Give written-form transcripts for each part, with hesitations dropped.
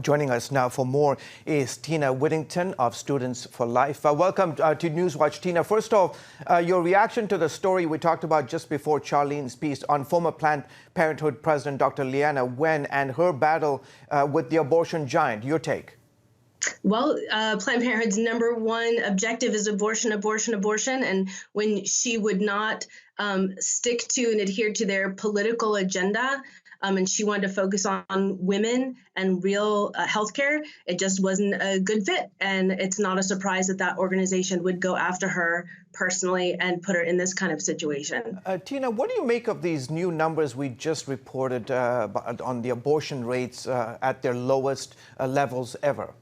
Joining us now for more is Tina Whittington of Students for Life. Welcome to Newswatch, Tina. First off, your reaction to the story we talked about just before Charlene's piece on former Planned Parenthood President Dr. Leana Wen and her battle with the abortion giant. Your take? Well, Planned Parenthood's #1 objective is abortion, abortion, abortion. And when she would not stick to and adhere to their political agenda, and she wanted to focus on women and real healthcare, it just wasn't a good fit. And it's not a surprise that that organization would go after her personally and put her in this kind of situation. Tina, what do you make of these new numbers we just reported on the abortion rates at their lowest levels ever?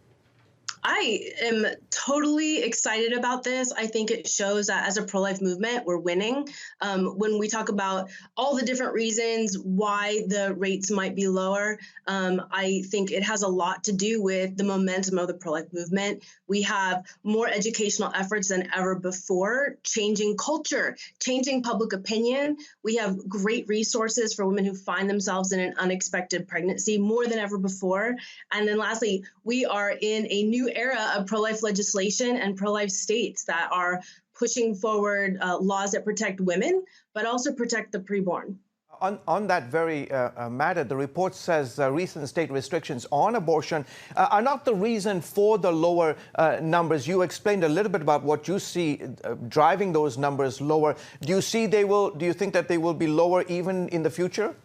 I am totally excited about this. I think it shows that as a pro-life movement, we're winning. When we talk about all the different reasons why the rates might be lower, I think it has a lot to do with the momentum of the pro-life movement. We have more educational efforts than ever before, changing culture, changing public opinion. We have great resources for women who find themselves in an unexpected pregnancy, more than ever before. And then lastly, we are in a new era of pro-life legislation and pro-life states that are pushing forward laws that protect women, but also protect the preborn. On that very matter, the report says recent state restrictions on abortion are not the reason for the lower numbers. You explained a little bit about what you see driving those numbers lower. Do you think that they will be lower even in the future?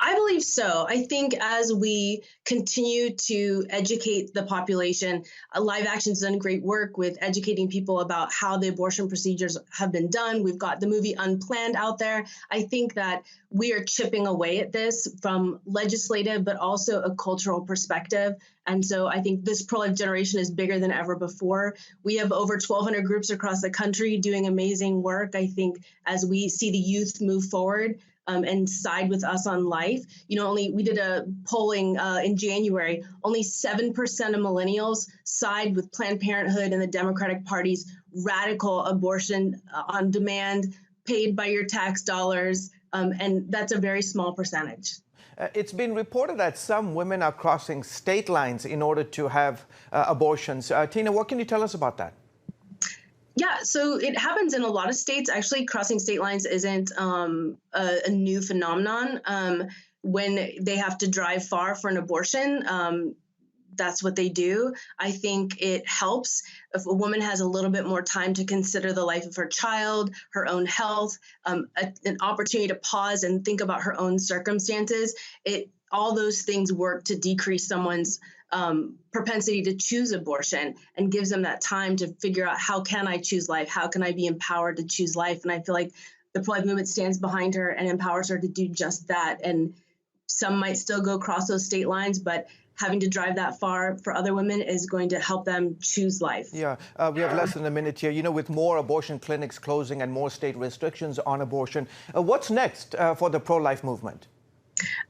I believe so. I think as we continue to educate the population, Live Action's done great work with educating people about how the abortion procedures have been done. We've got the movie Unplanned out there. I think that we are chipping away at this from legislative, but also a cultural perspective. And so I think this pro-life generation is bigger than ever before. We have over 1,200 groups across the country doing amazing work. I think as we see the youth move forward, and side with us on life. We did a polling in January, only 7% of millennials side with Planned Parenthood and the Democratic Party's radical abortion on demand, paid by your tax dollars, and that's a very small percentage. It's been reported that some women are crossing state lines in order to have abortions. Tina, what can you tell us about that? Yeah, so it happens in a lot of states. Actually, crossing state lines isn't a new phenomenon. When they have to drive far for an abortion, that's what they do. I think it helps if a woman has a little bit more time to consider the life of her child, her own health, an opportunity to pause and think about her own circumstances. All those things work to decrease someone's propensity to choose abortion and gives them that time to figure out, how can I choose life? How can I be empowered to choose life? And I feel like the pro-life movement stands behind her and empowers her to do just that. And some might still go across those state lines, but having to drive that far for other women is going to help them choose life. Yeah, we have less than a minute here. With more abortion clinics closing and more state restrictions on abortion, what's next for the pro-life movement?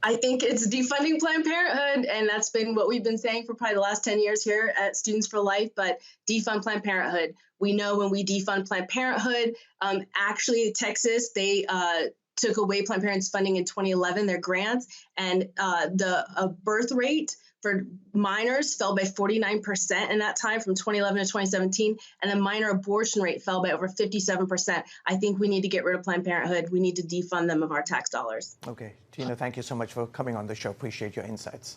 I think it's defunding Planned Parenthood, and that's been what we've been saying for probably the last 10 years here at Students for Life, but defund Planned Parenthood. We know when we defund Planned Parenthood, actually Texas, they took away Planned Parenthood's funding in 2011, their grants, and the birth rate for minors fell by 49% in that time from 2011 to 2017, and the minor abortion rate fell by over 57%. I think we need to get rid of Planned Parenthood. We need to defund them of our tax dollars. Okay, Tina, thank you so much for coming on the show. Appreciate your insights.